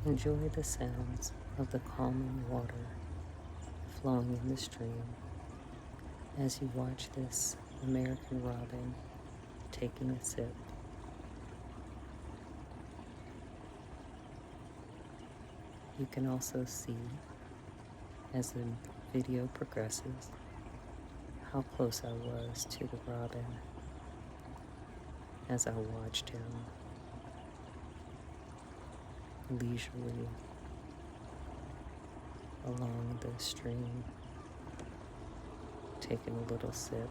Enjoy the sounds of the calming water flowing in the stream as you watch this American robin taking a sip. You can also see, as the video progresses, how close I was to the robin as I watched him leisurely along the stream, taking a little sip.